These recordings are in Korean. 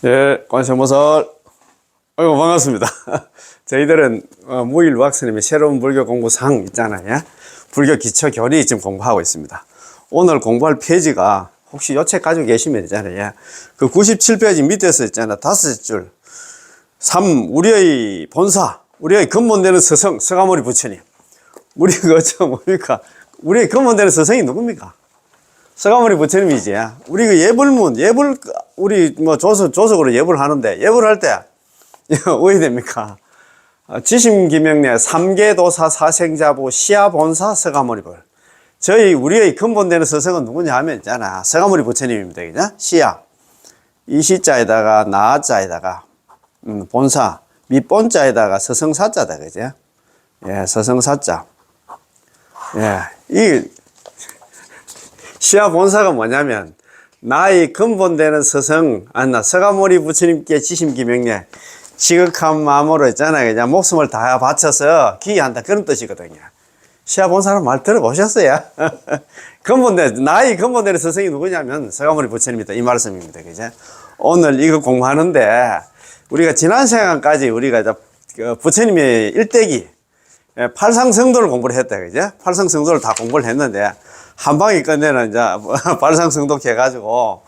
예, 관세음보살. 아이고, 반갑습니다. 저희들은 무일루 학스님의 새로운 불교 공부상 있잖아요. 불교 기초 교리 지금 공부하고 있습니다. 오늘 공부할 페이지가 혹시 요 책 가지고 계시면 있잖아요. 그 97페이지 밑에서 있잖아요. 5줄. 3. 우리의 본사, 우리의 근본되는 스승, 서가모니 부처님. 우리가 뭡니까? 우리의 근본되는 스승이 누굽니까? 서가모니 부처님이지. 우리 그 예불문, 우리 뭐 조석으로 예불 하는데, 예불할 때, 왜 됩니까? 지심기명내 삼계도사 사생자부 시아본사 서가모니불. 우리의 근본되는 스승은 누구냐 하면 있잖아. 서가모니 부처님입니다. 그죠? 시아. 이 시자에다가 나자에다가, 본사. 밑본자에다가 서성사자다. 그죠? 예, 서성사자. 예, 시아 본사가 뭐냐면, 나의 근본되는 스승, 서가모니 부처님께 지심기명내 지극한 마음으로 있잖아요. 그냥 목숨을 다 바쳐서 기여한다. 그런 뜻이거든요. 시아 본사는 말 들어보셨어요? 나의 근본되는 스승이 누구냐면, 서가모니 부처님이다. 이 말씀입니다. 그죠? 오늘 이거 공부하는데, 우리가 지난 시간까지 우리가 부처님의 일대기, 팔상성도를 공부를 했다. 그죠? 팔상성도를 다 공부를 했는데, 한 방에 끝내는 이제 팔상성독 해가지고,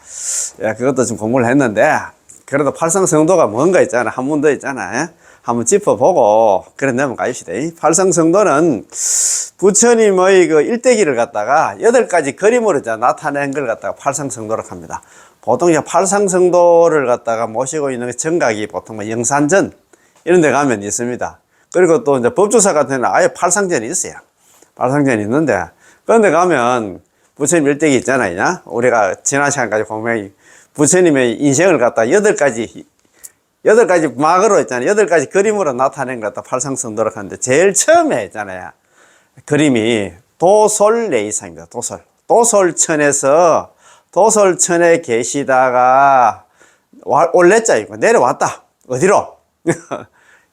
예, 그것도 좀 공부를 했는데, 그래도 팔상성도가 뭔가 있잖아. 한 문 더 있잖아. 예? 한번 짚어보고, 그래 넘어가십시다. 팔상성도는 부처님의 그 일대기를 갖다가 8가지 그림으로 이제 나타낸 걸 갖다가 팔상성도라고 합니다. 보통 이제 팔상성도를 갖다가 모시고 있는 정각이 보통 뭐 영산전, 이런 데 가면 있습니다. 그리고 또 이제 법주사 같은 데는 아예 팔상전이 있어요. 팔상전이 있는데, 그런데 가면 부처님 일대기 있잖아요. 우리가 지난 시간까지 공부한 부처님의 인생을 갖다 8가지 막으로 있잖아요. 8가지 그림으로 나타낸 것 갖다 팔상성도라고 하는데, 제일 처음에 있잖아요. 그림이 도솔레이상입니다. 도솔천에 계시다가 올레자이고 내려왔다. 어디로?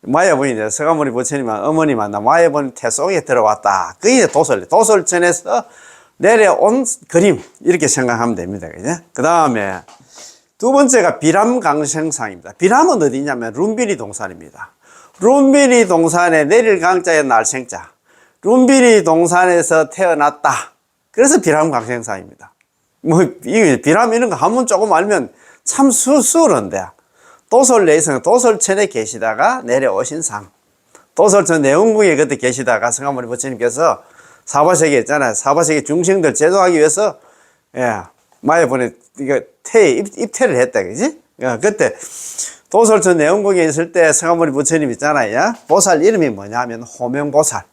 마야부인 서가모니 부처님 어머니 만나 마야부인 태속에 들어왔다. 그게 도솔천에서 내려온 그림, 이렇게 생각하면 됩니다. 그죠? 그 다음에 두 번째가 비람강생상입니다. 비람은 어디냐면 룸비리 동산입니다. 룸비리 동산에 내릴 강자에 날생자. 룸비리 동산에서 태어났다. 그래서 비람강생상입니다. 이 비람 이런 거 한번 조금 알면 참 수월한데, 도솔천에 계시다가 내려오신 상. 도솔천 내원궁에 그때 계시다가 서가모니 부처님께서 사바세계 있잖아요. 사바세계 중생들 제도하기 위해서, 예, 마야분에 입퇴를 했다. 그지? 그때 도솔천 내원궁에 있을 때 서가모니 부처님 있잖아요. 보살 이름이 뭐냐 하면 호명보살.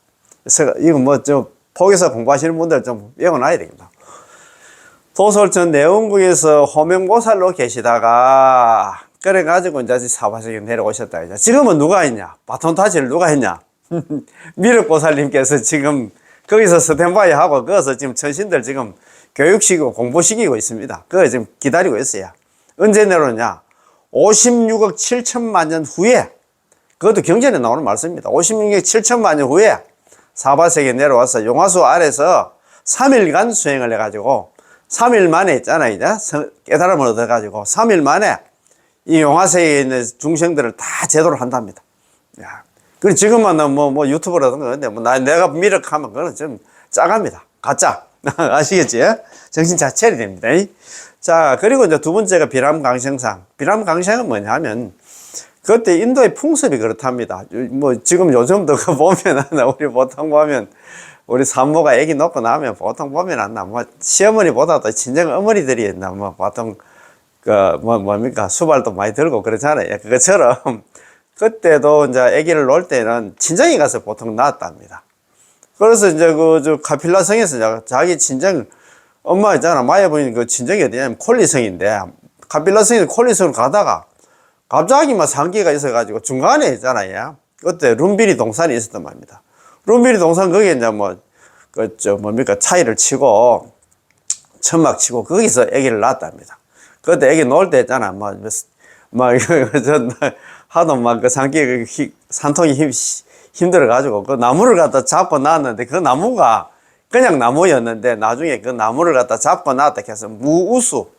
이거 포기서 공부하시는 분들 좀 외워놔야 됩니다. 도솔천 내원궁에서 호명보살로 계시다가, 그래가지고 이제 사바세계 내려오셨다. 지금은 누가 있냐? 바톤 타치를 누가 했냐? 미륵보살님께서 지금 거기서 스탠바이 하고, 거기서 지금 천신들 지금 교육시키고 공부시키고 있습니다. 그거 지금 기다리고 있어요. 언제 내려오냐? 56억 7천만 년 후에, 그것도 경전에 나오는 말씀입니다. 56억 7천만 년 후에 사바세계 내려와서 용화수 아래서 3일간 수행을 해가지고, 3일 만에 있잖아요. 이제 깨달음을 얻어가지고 3일 만에 이 용화세계에 있는 중생들을 다 제도를 한답니다. 야, 그 지금은 뭐 유튜브라든가 그런데 내가 미륵하면 그거는 좀 짜갑니다. 가짜. 아시겠지? 정신 자체이 됩니다. 자, 그리고 이제 두 번째가 비람강생상. 비람강생은 뭐냐 하면, 그때 인도의 풍습이 그렇답니다. 지금 요즘도 보면, 우리 보통 보면, 우리 산모가 아기 놓고 나면 보통 보면 시어머니보다도 친정 어머니들이 보통 수발도 많이 들고 그러잖아요. 그것처럼 그때도 이제 아기를 놓을 때는 친정에 가서 보통 낳았답니다. 그래서 이제 카필라성에서 자기 친정 엄마 있잖아. 마야부인 그 친정이 어디냐면 콜리성인데, 카필라성에서 콜리성으로 가다가 갑자기 상기가 있어가지고 중간에 있잖아요. 그때 룸비리 동산이 있었단 말입니다. 룸비리 동산 거기에 이제 차이를 치고 천막 치고 거기서 아기를 낳았답니다. 그때 애기 놓을 때 있잖아. 하도 그 산통이 힘들어가지고 그 나무를 갖다 잡고 놨는데, 그 나무가 그냥 나무였는데 나중에 그 나무를 갖다 잡고 놨다 해서 무우수,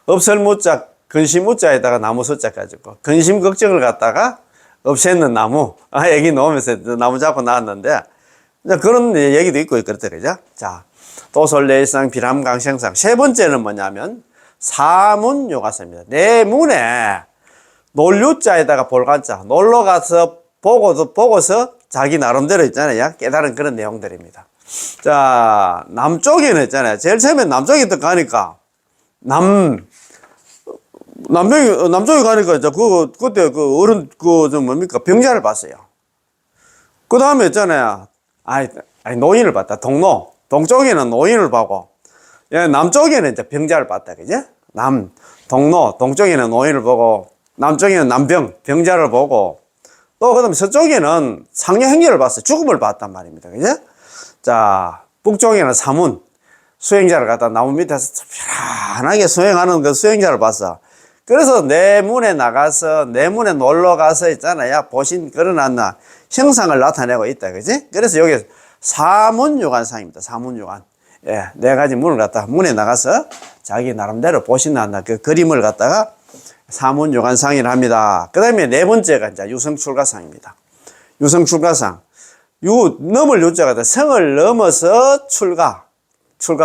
없설무짝 근심 우자에다가 나무 숫자 가지고 근심 걱정을 갖다가 없애는 나무. 애기 놓으면서 나무 잡고 나왔는데 그런 얘기도 있고 그렇더라고요. 자, 도솔내일상 비람강생상. 세 번째는 뭐냐면 사문요가서입니다. 내 문에 놀유자에다가 볼간자, 놀러 가서 보고서 자기 나름대로 있잖아요. 깨달은 그런 내용들입니다. 자, 남쪽에는 있잖아요. 제일 처음에 남쪽에 가니까 남쪽에 가니까 그때 그 어른 뭡니까 병자를 봤어요. 그 다음에 있잖아요. 아니 노인을 봤다. 동쪽에는 노인을 보고, 남쪽에는 이제 병자를 봤다. 그죠? 동쪽에는 노인을 보고, 남쪽에는 병자를 보고, 또 그다음에 서쪽에는 상녀행렬을 봤어요. 죽음을 봤단 말입니다. 그죠? 자, 북쪽에는 사문, 수행자를 갖다 나무 밑에서 편안하게 수행하는 그 수행자를 봤어. 그래서 내 문에 나가서, 내 문에 놀러 가서 있잖아요. 보신 그런 형상을 나타내고 있다. 그지? 그래서 여기 사문유관상입니다. 사문유관. 예, 네 가지 문을 갖다가 문에 나가서 자기 나름대로 보신다. 그 그림을 갖다가 사문유관상이라 합니다. 그 다음에 네 번째가 이제 유성출가상입니다. 유성출가상. 넘을 유자가 성을 넘어서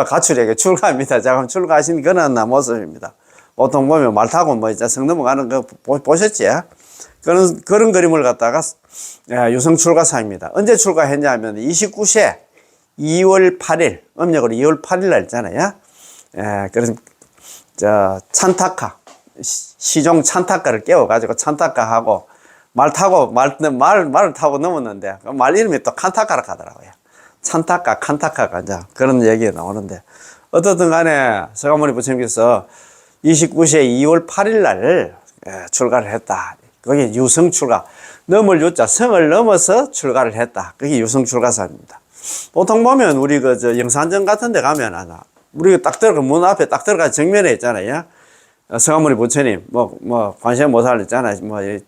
가출에게 출가입니다. 자, 그럼 출가하신 그런 모습입니다. 보통 보면 말 타고 이제 성 넘어가는 거 보셨지? 그런 그림을 갖다가 유성출가상입니다. 언제 출가했냐면 29세 2월 8일, 음력으로 2월 8일 날 있잖아요. 그래서 찬타카, 시종 찬타카를 깨워가지고 찬타카하고 말을 타고 넘었는데 말 이름이 또 칸타카라 하더라고요. 찬타카, 칸타카가 이제 그런 얘기가 나오는데 어떻든 간에 서가모니 부처님께서 29세 2월 8일 날 출가를 했다. 그게 유성출가. 넘을 유자, 성을 넘어서 출가를 했다. 그게 유성출가사입니다. 보통 보면 우리 영산정 같은 데 가면 우리 딱 들어가, 문 앞에 딱 들어가 정면에 있잖아요. 서가모니 부처님, 관세음보살 있잖아요.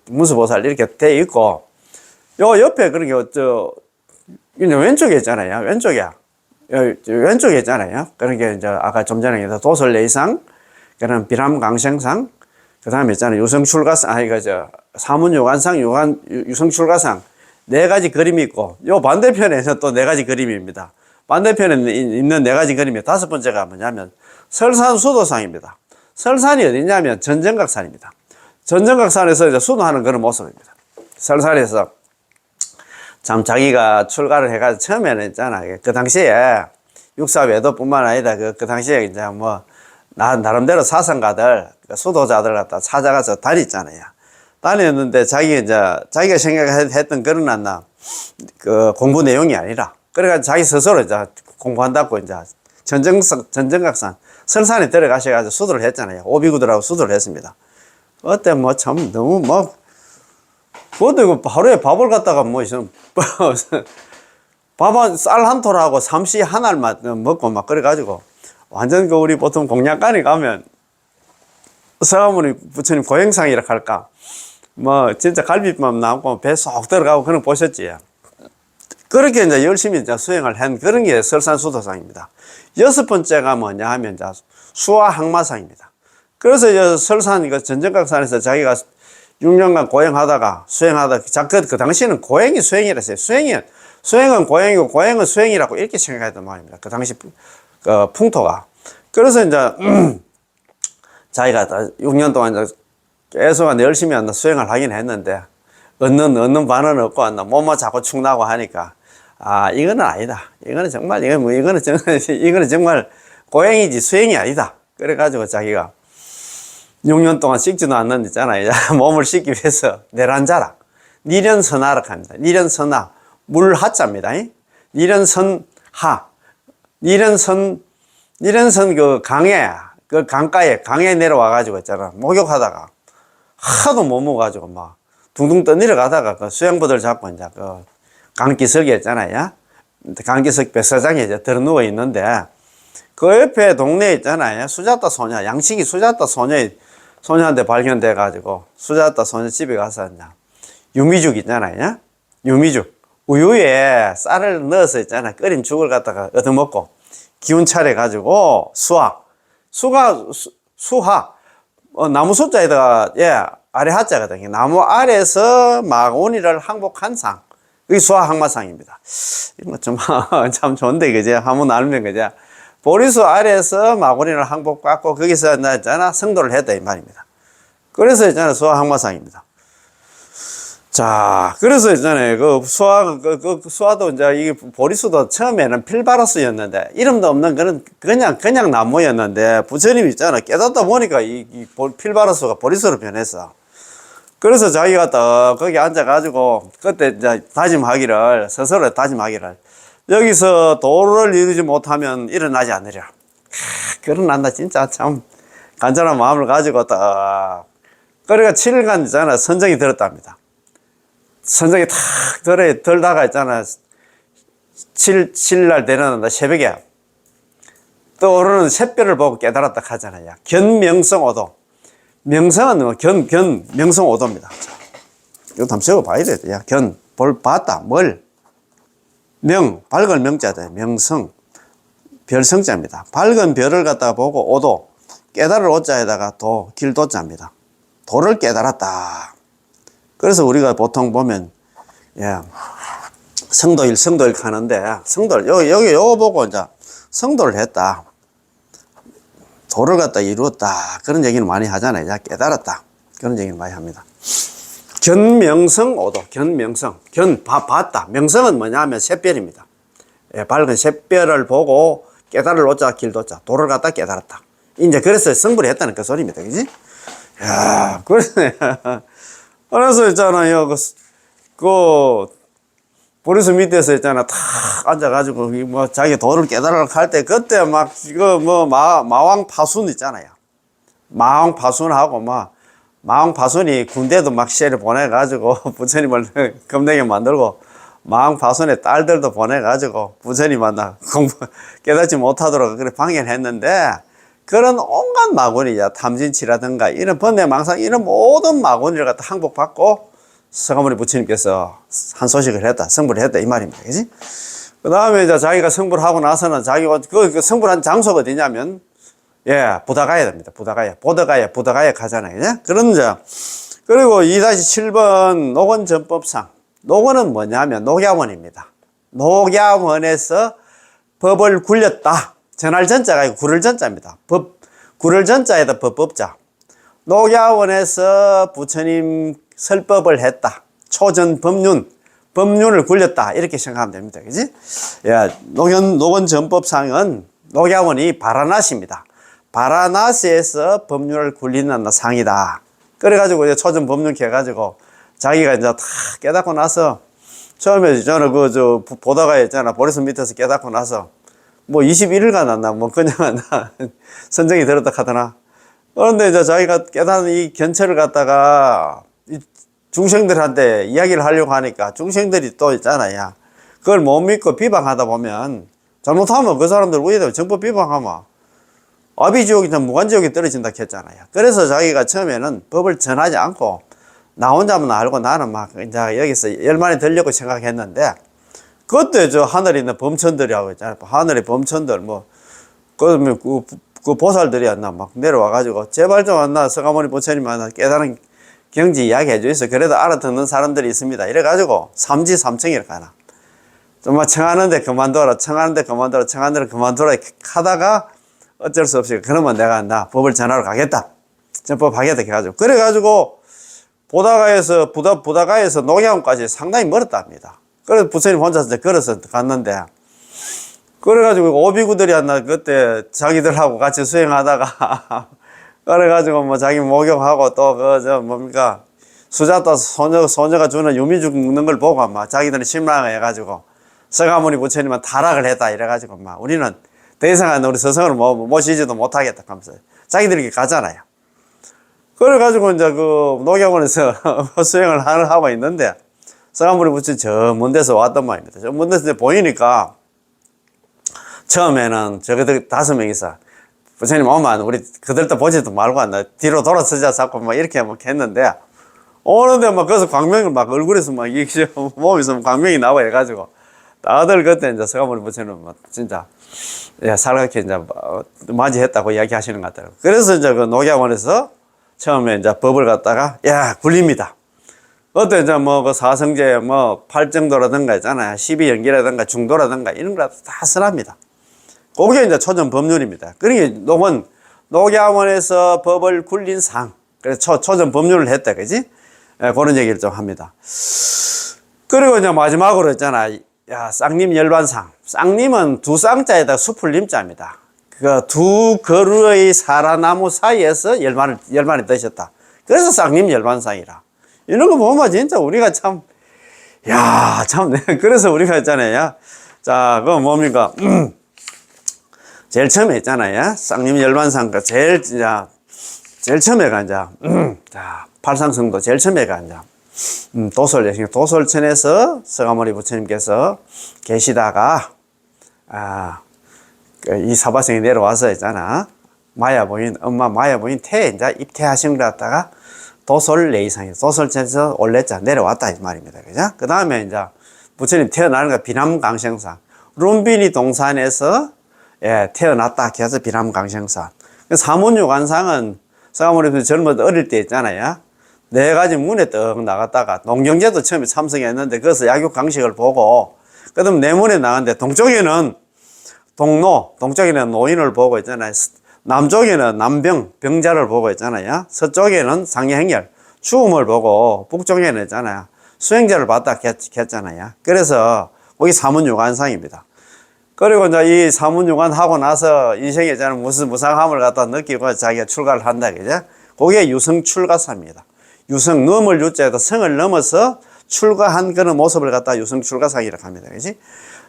문수보살 이렇게 돼 있고, 요 옆에 그런 게, 왼쪽에 있잖아요. 왼쪽에 있잖아요. 그런 게 이제 아까 좀 전에 도솔내이상, 그런 비람강생상, 그 다음에 있잖아요. 유성출가상, 사문요관상, 유성출가상. 네 가지 그림이 있고, 요 반대편에서 또 네 가지 그림입니다. 반대편에 있는 네 가지 그림이 다섯 번째가 뭐냐면, 설산수도상입니다. 설산이 어디냐면 전정각산입니다. 전정각산에서 이제 수도하는 그런 모습입니다. 설산에서 참 자기가 출가를 해가지고 처음에는 있잖아요. 그 당시에 육사외도뿐만 아니다. 그 당시에 이제 나름대로 사상가들, 수도자들 갖다 찾아가서 다녔잖아요. 다녔는데 자기가 생각했던 그런 그 공부 내용이 아니라, 그래가지고 자기 스스로 이제 공부한다고 이제 전정각산, 설산에 들어가셔가지고 수도를 했잖아요. 오비구들하고 수도를 했습니다. 그때 참 너무 그것도 하루에 밥을 갖다가 쌀 한 톨하고 삼시 한 알만 먹고 그래가지고 완전 우리 보통 공양간에 가면 서가모니 부처님 고행상이라 할까? 진짜 갈비밥 나오고 배 쏙 들어가고 그런 거 보셨지? 그렇게 이제 열심히 이제 수행을 한 그런 게 설산수도상입니다. 여섯 번째가 뭐냐 하면 이제 수화항마상입니다. 그래서 설산, 전정각산에서 자기가 6년간 고행하다가 그 당시에는 고행이 수행이랬어요. 수행은 고행이고 고행은 수행이라고 이렇게 생각했단 말입니다. 그 당시 풍토가. 그래서 이제 자기가 6년 동안 이제 계속 열심히 수행을 하긴 했는데 얻는 바는 없고 몸만 자꾸 축나고 하니까 이거는 아니다. 이거는 정말 고행이지 수행이 아니다. 그래가지고 자기가 6년 동안 씻지도 않는 있잖아요. 몸을 씻기 위해서 내란자락, 니련선하라고 합니다. 니련선하, 물하자입니다. 니련선하, 니련선 강가에 내려와가지고 있잖아. 목욕하다가 하도 못 먹어가지고 둥둥 떠내려가다가 그 수양부들 잡고 이제 강기석이 있잖아요. 강기석 백사장에 이제 들어 누워 있는데 그 옆에 동네에 있잖아요. 수자따 소녀, 양치기 수자따 소녀한테 발견돼가지고 수자따 소녀 집에 가서 이제 유미죽 있잖아요. 유미죽. 우유에 쌀을 넣어서 있잖아요. 끓인 죽을 갖다가 얻어먹고 기운 차려가지고 수하. 나무 숫자에다가, 예, 아래 하자거든요. 나무 아래에서 마구니를 항복한 상. 그게 수화항마상입니다. 이거 좀, 참 좋은데, 그죠? 한번 알면, 그죠? 보리수 아래에서 마구니를 항복받고, 거기서, 있잖아, 성도를 했다, 이 말입니다. 그래서 있잖아요, 수화항마상입니다. 자, 그래서 있잖아요. 수화도 이제 이 보리수도 처음에는 필바로스였는데, 이름도 없는 그냥 나무였는데, 부처님 있잖아. 깨닫다 보니까 필바로스가 보리수로 변했어. 그래서 자기가 또 거기 앉아가지고, 그때 이제 다짐하기를, 스스로 다짐하기를, 여기서 도를 이루지 못하면 일어나지 않으리라. 그런 난다, 진짜 참 간절한 마음을 가지고 딱. 그러니까 7일간 있잖아. 선정이 들었답니다. 선정이 탁 들다가 있잖아. 7날 내려놓는다, 새벽에. 떠오르는 샛별을 보고 깨달았다 하잖아요. 견명성오도. 명성은 뭐 명성오도입니다. 이거 한번 적어봐야 돼. 야, 봤다, 밝은 명자다. 명성. 별성자입니다. 밝은 별을 갖다가 보고 오도. 깨달을 오자에다가 길도자입니다. 도를 깨달았다. 그래서 우리가 보통 보면, 예, 성도일 하는데, 여기 요거 보고 이제 성도를 했다. 도를 갖다 이루었다. 그런 얘기는 많이 하잖아요. 깨달았다. 그런 얘기를 많이 합니다. 견명성오도, 봤다. 명성은 뭐냐면 샛별입니다. 예, 밝은 샛별을 보고 깨달을 오자, 길도자, 도를 갖다 깨달았다. 이제 그래서 성불을 했다는 그 소리입니다. 그지? 야, 그래서 있잖아요. 보리수 밑에서 있잖아. 탁 앉아가지고, 자기 도를 깨달으러 갈 때, 그때 마왕 파순 있잖아요. 마왕 파순하고, 마왕 파순이 군대도 시를 보내가지고, 부처님을 겁내게 만들고, 마왕 파순의 딸들도 보내가지고, 부처님 깨닫지 못하도록 그렇게 방해했는데, 그런 온갖 마구니, 탐진치라든가, 이런 번뇌망상, 이런 모든 마구니를 갖다 항복받고, 서가모니 부처님께서 한 소식을 했다. 성불을 했다. 이 말입니다. 그지? 그 다음에 이제 자기가 성불하고 나서는 자기가 그 성불한 장소가 어디냐면, 예, 부다가야 됩니다. 부다가야 가잖아요. 그죠? 그리고 2-7번 노건전법상. 노건은 뭐냐면 녹야원입니다. 녹야원에서 법을 굴렸다. 전할 전자가 아니고 구를 전자입니다. 구를 전자에다 법법자. 녹야원에서 부처님 설법을 했다. 초전 법륜을 굴렸다. 이렇게 생각하면 됩니다. 그지? 야, 노건 전법상은 녹야원이 바라나시입니다. 바라나시에서 법륜을 굴리는 상이다. 그래가지고 이제 초전 법륜 해가지고 자기가 이제 다 깨닫고 나서 처음에 저는 보다가 있잖아. 보리수 밑에서 깨닫고 나서 21일간 왔나, 그냥 선정이 들었다 하더나. 그런데 이제 자기가 깨닫는 이 견처를 갖다가 중생들한테 이야기를 하려고 하니까 중생들이 또 있잖아요. 그걸 못 믿고 비방하다 보면 잘못하면 그 사람들 위에다 정법 비방하면 아비지옥이나 무간지옥에 떨어진다 했잖아요. 그래서 자기가 처음에는 법을 전하지 않고 나 혼자만 알고 나는 이제 여기서 열만이 들려고 생각했는데 그때 하늘에 있는 범천들이라고 있잖아요. 하늘의 범천들 그 보살들이었나 내려와가지고 제발 좀 서가모니 부처님 깨달은 경지 이야기 해주있어. 그래도 알아듣는 사람들이 있습니다. 이래가지고 삼지삼청이라고 하나. 좀 청하는데 그만둬라, 청하는데 그만둬라 하다가 어쩔 수 없이 그러면 내가 법을 전하러 가겠다. 전법 하겠다 해가지고. 그래가지고 부다가에서 녹야원까지 상당히 멀었답니다. 그래서 부처님 혼자서 걸어서 갔는데 그래가지고 오비구들이 그때 자기들하고 같이 수행하다가 그래가지고 자기 목욕하고 또 수자또 소녀가 주는 유미죽 먹는 걸 보고 자기들은 실망해가지고 서가모니 부처님은 타락을 했다 이래가지고 우리는 더 이상 우리 스승을 모시지도 못하겠다 하면서 자기들이 가잖아요. 그래가지고 이제 녹야원에서 수행을 하고 있는데 서가모니 부처님 저 먼 데서 왔단 말입니다. 저 먼 데서 보이니까 처음에는 저희들 5명이서 부처님 오면 우리 그들도 보지도 말고 뒤로 돌아서자 자꾸 이렇게 했는데 오는데 거기서 광명을 얼굴에서 몸에서 광명이 나와 해가지고 다들 그때 이제 서가모니 부처님 진짜 살갑게 이제 맞이했다고 이야기 하시는 것 같더라고요. 그래서 이제 녹야원에서 처음에 이제 법을 갖다가, 야, 굴립니다. 어떤 이제 뭐 그 사성제 뭐 8정도라든가 있잖아요. 12연기라든가 중도라든가 이런 거 다 쓰랍니다. 그게 이제 초전 법률입니다. 그러니까 녹야원에서 법을 굴린 상. 그래서 초전 법률을 했다. 그지? 예, 그런 얘기를 좀 합니다. 그리고 이제 마지막으로 있잖아. 야, 쌍님 열반상. 쌍님은 두 쌍자에다 숲을 님자입니다. 그 두 그루의 사라나무 사이에서 열반이 드셨다. 그래서 쌍님 열반상이라. 이런 거 보면 진짜 우리가 참, 야, 참, 그래서 우리가 있잖아요. 자, 그거 뭡니까? 제일 처음에 있잖아요. 쌍님 열반상, 제일 처음에가 이제, 자, 팔상성도 제일 처음에가 이제, 도솔천에서 서가모니 부처님께서 계시다가, 이 사바성이 내려와서 있잖아. 엄마 마야부인 이제 입퇴하신 걸 갖다가 도솔 내이상에, 도솔천에서 올레자 내려왔다, 이 말입니다. 그죠? 그 다음에 이제 부처님 태어나는 거 비남강생산. 룸비니 동산에서 예, 태어났다. 그래서 비남강생산. 사문유관상은 서가모니 젊은 어릴 때 있잖아요. 네 가지 문에 떡 나갔다가 농경제도 처음에 참석했는데 거기서 약육강식을 보고 그다음 내 문에 나갔는데 동쪽에는 동쪽에는 노인을 보고 있잖아요. 남쪽에는 병자를 보고 있잖아요. 서쪽에는 상해행렬, 추움을 보고 북쪽에는 있잖아요. 수행자를 봤다 했잖아요. 그래서 거기 사문유관상입니다. 그리고 이제 이 사문유관 하고 나서 인생에 저는 무슨 무상함을 갖다 느끼고 자기가 출가를 한다, 그죠? 그게 유성출가사입니다. 유성, 넘을 유자에다 성을 넘어서 출가한 그런 모습을 갖다 유성출가상이라고 합니다, 그지?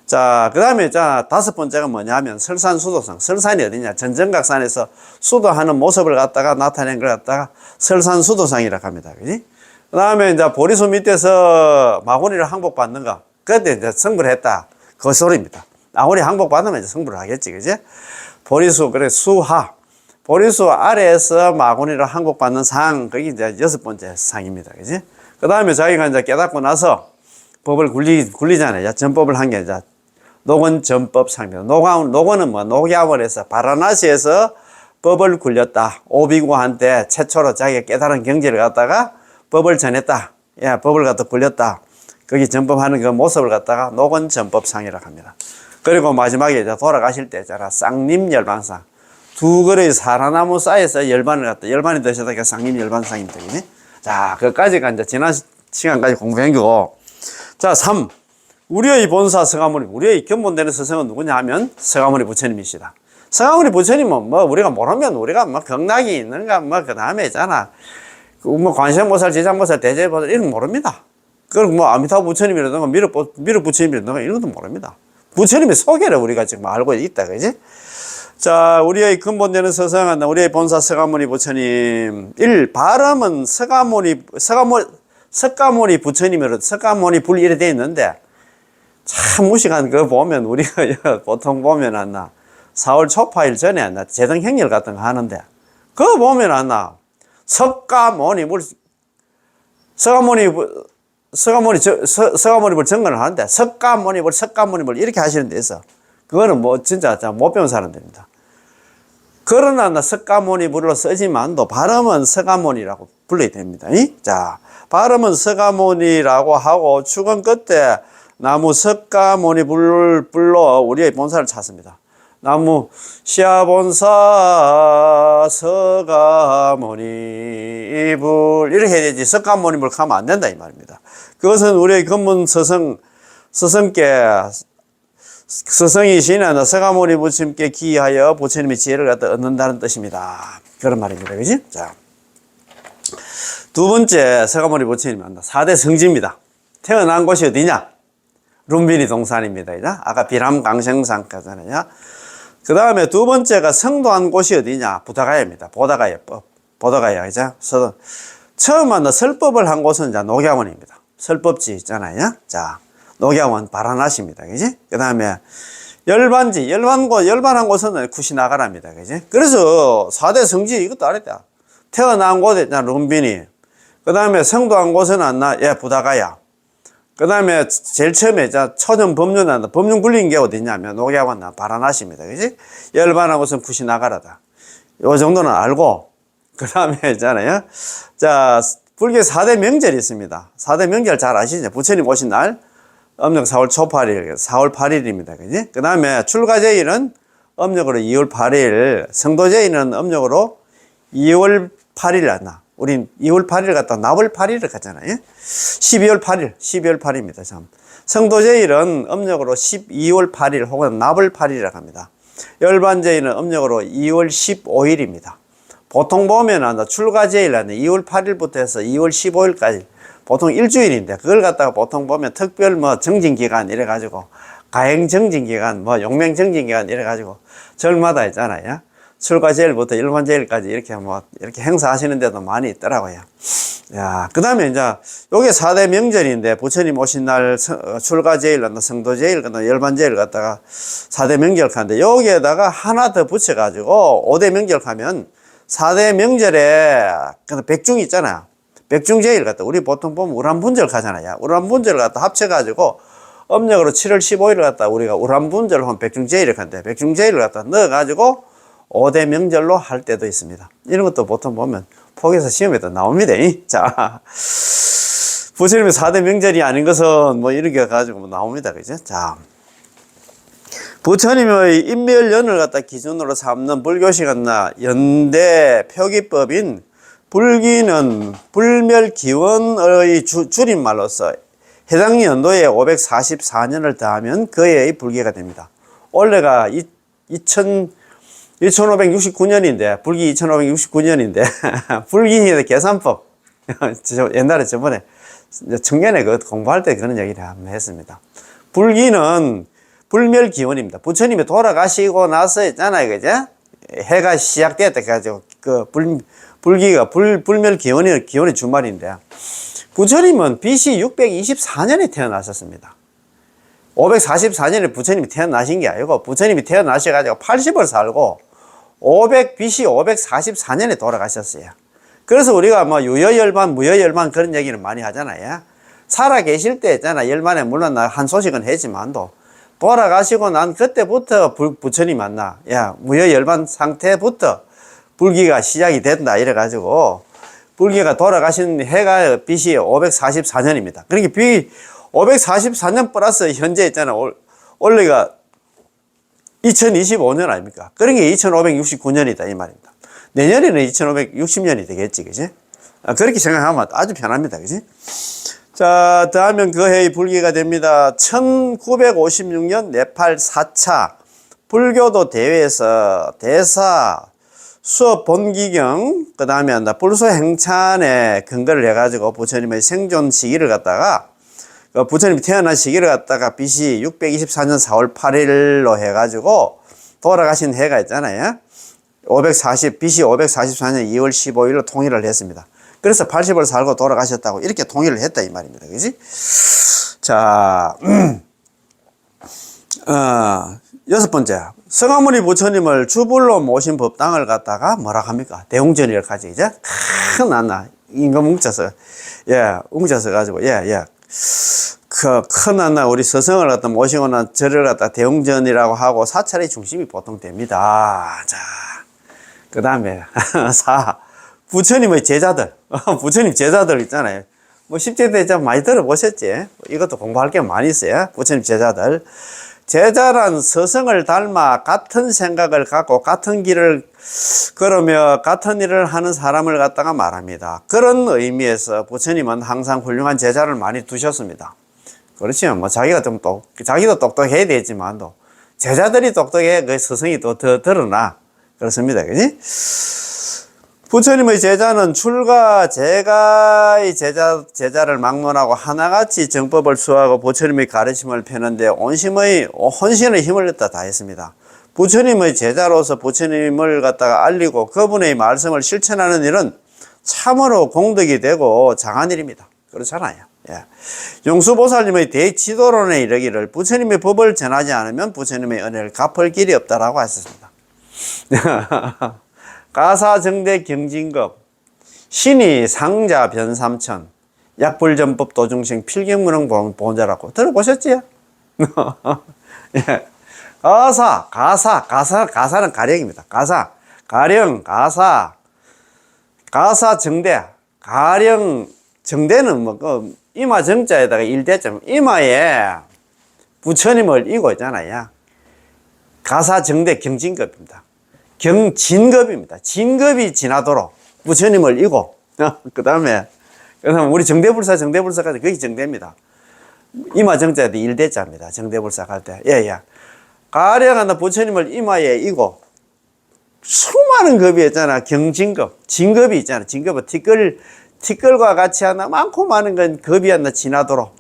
자, 그 다음에 자, 다섯 번째가 뭐냐면 설산수도상. 설산이 어디냐? 전정각산에서 수도하는 모습을 갖다가 나타낸 걸 갖다가 설산수도상이라고 합니다, 그지? 그 다음에 이제 보리수 밑에서 마구니를 항복받는 거. 그때 이제 성불을 했다. 그 소리입니다. 마구니 항복받으면 이제 성불을 하겠지, 그지? 보리수, 그래, 수하. 보리수 아래에서 마구니를 항복받는 상, 그게 이제 여섯 번째 상입니다, 그지? 그 다음에 자기가 이제 깨닫고 나서 법을 굴리잖아요. 전법을 한 게 이제 녹은 전법상입니다. 녹원은 뭐, 녹야원에서, 바라나시에서 법을 굴렸다. 오비구한테 최초로 자기가 깨달은 경지를 갖다가 법을 전했다. 예, 법을 갖다 굴렸다. 거기 전법하는 그 모습을 갖다가 녹은 전법상이라고 합니다. 그리고 마지막에 이제 돌아가실 때 있잖아. 쌍님 열반상. 두 그루의 사라나무 사이에서 열반이 되셨다니까 쌍님 열반상입니다. 자, 그까지가 이제 지난 시간까지 공부한 거고. 자, 3. 우리의 본사 서가모니, 우리의 근본되는 스승은 누구냐 하면 서가모니 부처님이시다. 서가모니 부처님은 뭐 우리가 모르면 우리가 뭐 경락이 있는가 뭐 그 다음에 있잖아. 뭐 관세음보살, 지장보살, 대제보살 이런 거 모릅니다. 그리고 뭐 아미타부 부처님이라든가 미륵 부처님이라든가 이런 것도 모릅니다. 부처님의 소개를 우리가 지금 알고 있다, 그지? 자, 우리의 근본되는 서성은 우리의 본사 서가모니 부처님. 1. 발음은 석가모니 부처님으로 석가모니 불 이래 돼 있는데 참 무식한 거 보면 우리가 보통 보면 안나 4월 초파일 전에 안나 제등행렬 같은 거 하는데 그거 보면 안나 석가모니 불 정근을 하는데 석가모니 불 이렇게 하시는 데 있어. 그거는 뭐 진짜 못 배운 사람들입니다. 그러나 석가모니 불로 쓰지만도 발음은 석가모니라고 불러야 됩니다. 자, 발음은 석가모니라고 하고 축은 끝에 나무 석가모니 불로 우리의 본사를 찾습니다. 나무 시아본사 석가모니 불 이렇게 해야 되지 석가모니 불 가면 안 된다 이 말입니다. 그것은 우리의 근본 스승이시나 석가모니 부처님께 기하여 부처님의 지혜를 갖다 얻는다는 뜻입니다. 그런 말입니다. 그지? 자. 두 번째, 석가모니 부처님 한다. 4대 성지입니다. 태어난 곳이 어디냐? 룸비니 동산입니다. 아까 비남강생산까지잖아요. 그 다음에 두 번째가 성도한 곳이 어디냐? 부다가야입니다. 보다가야. 그죠? 처음 만나 설법을 한 곳은 이제 녹야원입니다. 설법지 있잖아요. 자. 녹야원 바라나시입니다. 그지? 그 다음에 열반한 곳은 쿠시나가라입니다. 그지? 그래서 4대 성지 이것도 알았다. 태어난 곳에 룸비니. 그 다음에 성도한 곳은 부다가야. 그 다음에 제일 처음에 초전 법륜 굴린 게 어디냐면 녹야원 바라나시입니다. 그지? 열반한 곳은 쿠시나가라다. 요 정도는 알고 그 다음에 있잖아요. 자, 불교 4대 명절이 있습니다. 4대 명절 잘 아시죠? 부처님 오신 날, 음력 4월 초 8일, 4월 8일입니다. 그지? 그 다음에 출가제일은 음력으로 2월 8일, 성도제일은 음력으로 2월 8일 났나? 우린 2월 8일 갔다 나월 8일을 갔잖아요. 12월 8일, 12월 8일입니다. 참. 성도제일은 음력으로 12월 8일 혹은 나월 8일이라고 합니다. 열반제일은 음력으로 2월 15일입니다. 보통 보면 출가제일 2월 8일부터 해서 2월 15일까지 보통 일주일인데 그걸 갖다가 보통 보면 특별 뭐 정진기간 이래가지고 가행 정진기간 뭐 용맹 정진기간 이래가지고 절마다 있잖아요. 출가제일부터 일반제일까지 이렇게 뭐 이렇게 행사하시는 데도 많이 있더라고요. 야, 그 다음에 이제 요게 4대 명절인데 부처님 오신 날 출가제일, 성도제일, 열반제일 갖다가 4대 명절 하는데 여기에다가 하나 더 붙여가지고 5대 명절 하면 4대 명절에 백중 있잖아요. 백중제일 갖다 우리 보통 보면 우란분절 가잖아요. 우란분절 갖다 합쳐가지고 음력으로 7월 15일을 갖다 우리가 우란분절 하면 백중제일을 한대. 백중제일을 갖다 넣어가지고 5대 명절로 할 때도 있습니다. 이런 것도 보통 보면 포기해서 시험에도 나옵니다. 자, 부처님의 4대 명절이 아닌 것은 뭐 이렇게 가지고 나옵니다. 그죠? 자, 부처님의 인멸연을 갖다 기준으로 삼는 불교시간나 연대 표기법인 불기는 불멸기원의 줄임말로서 해당 연도에 544년을 더하면 그해의 불기가 됩니다. 원래가 1569년인데, 불기 1569년인데, 불기 계산법. 옛날에 저번에 청년에 그 공부할 때 그런 얘기를 한번 했습니다. 불기는 불멸기원입니다. 부처님이 돌아가시고 나서 있잖아요. 그죠? 해가 시작됐다. 해가지고, 불기가 불멸기원이 주말인데, 부처님은 BC 624년에 태어나셨습니다. 544년에 부처님이 태어나신 게 아니고, 부처님이 태어나셔가지고 80을 살고, BC 544년에 돌아가셨어요. 그래서 우리가 뭐 유여열반, 무여열반 그런 얘기는 많이 하잖아요. 살아 계실 때 있잖아. 열반에 물론 한 소식은 했지만도, 돌아가시고 난 그때부터 부처님 만나. 야, 무여열반 상태부터 불기가 시작이 된다. 이래가지고, 불기가 돌아가신 해가 BC 544년입니다. 그러니까 544년 플러스 현재 있잖아. 원래가 2025년 아닙니까? 그러니까 2569년이다. 이 말입니다. 내년에는 2560년이 되겠지. 그지? 그렇게 생각하면 아주 편합니다. 그지? 자, 다음은 그 해의 불기가 됩니다. 1956년 네팔 4차 불교도 대회에서 대사 수업 본기경, 그 다음에 불소 행찬에 근거를 해가지고 부처님의 생존 시기를 갖다가 부처님이 태어난 시기를 갖다가 BC 624년 4월 8일로 해가지고 돌아가신 해가 있잖아요. BC 544년 2월 15일로 통일을 했습니다. 그래서 80을 살고 돌아가셨다고 이렇게 통일을 했다 이 말입니다. 그지? 자, 여섯 번째. 성화무니 부처님을 주불로 모신 법당을 갖다가 뭐라 합니까? 대웅전이를 가지, 이제? 큰 안나. 임금 뭉쳐서, 예, 뭉쳐서 가지고, 예. 큰 안나 우리 스승을 갖다 모시고 난 절을 갖다 대웅전이라고 하고 사찰의 중심이 보통 됩니다. 자, 그 다음에, 부처님의 제자들. 부처님 제자들 있잖아요. 뭐 10제 때 좀 많이 들어보셨지? 이것도 공부할 게 많이 있어요. 부처님 제자들. 제자란 스승을 닮아 같은 생각을 갖고 같은 길을 걸으며 같은 일을 하는 사람을 갖다가 말합니다. 그런 의미에서 부처님은 항상 훌륭한 제자를 많이 두셨습니다. 그렇죠. 뭐 자기도 똑똑해야 되지만도 제자들이 똑똑해 그 스승이 또 더 드러나. 그렇습니다. 그지? 부처님의 제자는 출가 제가의 제자를 막론하고 하나같이 정법을 수하고 부처님의 가르침을 펴는데 혼신의 힘을 갖다 다했습니다. 부처님의 제자로서 부처님을 갖다가 알리고 그분의 말씀을 실천하는 일은 참으로 공덕이 되고 장한 일입니다. 그렇잖아요. 예. 용수보살님의 대지도론에 이르기를 부처님의 법을 전하지 않으면 부처님의 은혜를 갚을 길이 없다라고 하셨습니다. 가사정대 경진급 신이 상자 변삼천 약불전법 도중생 필경문흥 보존자라고 들어보셨지요? 예. 가사는 가령입니다. 가령, 가사, 가사 정대, 가령 정대는 뭐, 이마 정자에다가 일대점, 이마에 부처님을 이고 있잖아요. 가사 정대 경진급입니다. 경진급입니다. 진급이 지나도록 부처님을 이고, 그 다음에 우리 정대불사까지 거기 정대입니다. 이마 정자에도 일대자입니다. 정대불사 갈 때. 예, 예. 가령 부처님을 이마에 이고, 수많은 급이 있잖아. 경진급. 진급이 있잖아. 진급은 티끌과 같이 하나 많고 많은 건 급이 하나 지나도록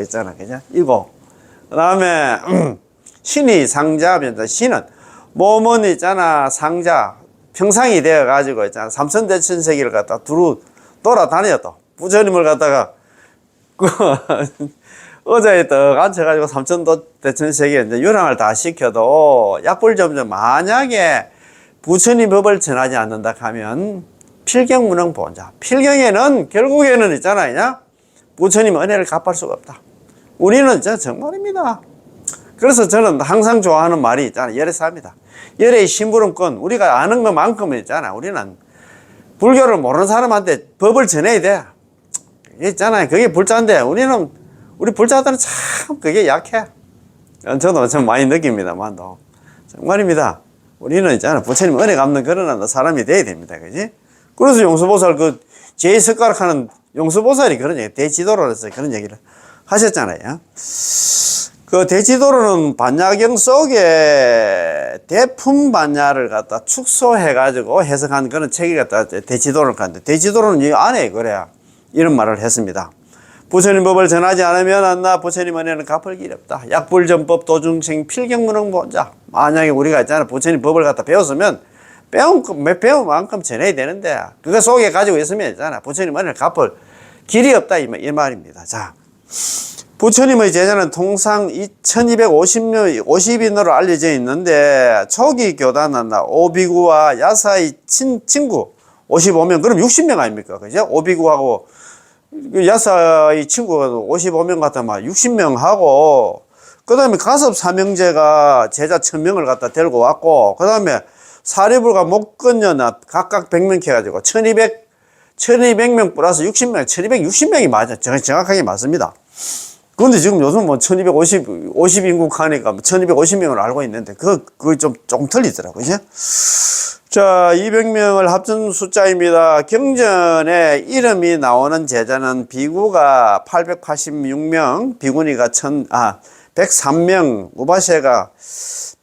있잖아. 그죠? 이고. 그 다음에, 신이 상자입니다. 신은 몸은 있잖아. 상자. 평상이 되어가지고 있잖아. 삼천대천세계를 갖다 두루 돌아다녀도 부처님을 갖다가 의자에 떡 앉혀가지고 삼천대천세계 이제 유랑을 다 시켜도 약불점점 만약에 부처님 법을 전하지 않는다 하면 필경무능 보자. 필경에는 결국에는 있잖아요. 부처님 은혜를 갚을 수가 없다. 우리는 정말입니다. 그래서 저는 항상 좋아하는 말이 있잖아요. 열애사입니다. 열애의 심부름꾼. 우리가 아는 것만큼은 있잖아. 우리는 불교를 모르는 사람한테 법을 전해야 돼. 있잖아요. 그게 불자인데 우리 불자들은 참 그게 약해. 저도 좀 많이 느낍니다만도. 정말입니다. 우리는 있잖아. 부처님 은혜 갚는 그런 사람이 돼야 됩니다. 그지? 그래서 용수보살 제2석가락 하는 용수보살이 그런 얘기, 대지도로에서 그런 얘기를 하셨잖아요. 그 대지도로는 반야경 속에 대품 반야를 갖다 축소해가지고 해석한 그런 책이 갖다 대지도를 갔는데, 대지도로는 이 안에 그래야 이런 말을 했습니다. 부처님 법을 전하지 않으면 부처님 은혜는 갚을 길이 없다. 약불전법 도중생 필경무능 본자. 만약에 우리가 있잖아. 부처님 법을 갖다 배웠으면 배운 만큼 전해야 되는데, 그거 속에 가지고 있으면 있잖아. 부처님 은혜를 갚을 길이 없다. 이 말입니다. 자. 부처님의 제자는 통상 2250인으로 알려져 있는데, 초기 교단은 오비구와 야사의 친구 55명, 그럼 60명 아닙니까? 그죠? 오비구하고 야사의 친구가 55명 같으면 60명 하고, 그 다음에 가섭 사명제가 제자 1000명을 갖다 데리고 왔고, 그 다음에 사리불과 목건녀나 각각 100명 해가지고 1200명 플러스 60명, 1260명이 맞아. 정확하게 맞습니다. 그런데 지금 요즘 1250 인국 하니까 1250명을 알고 있는데, 그거 조금 틀리더라고요. 그죠? 자, 200명을 합친 숫자입니다. 경전에 이름이 나오는 제자는 비구가 886명, 비구니가 103명, 우바셰가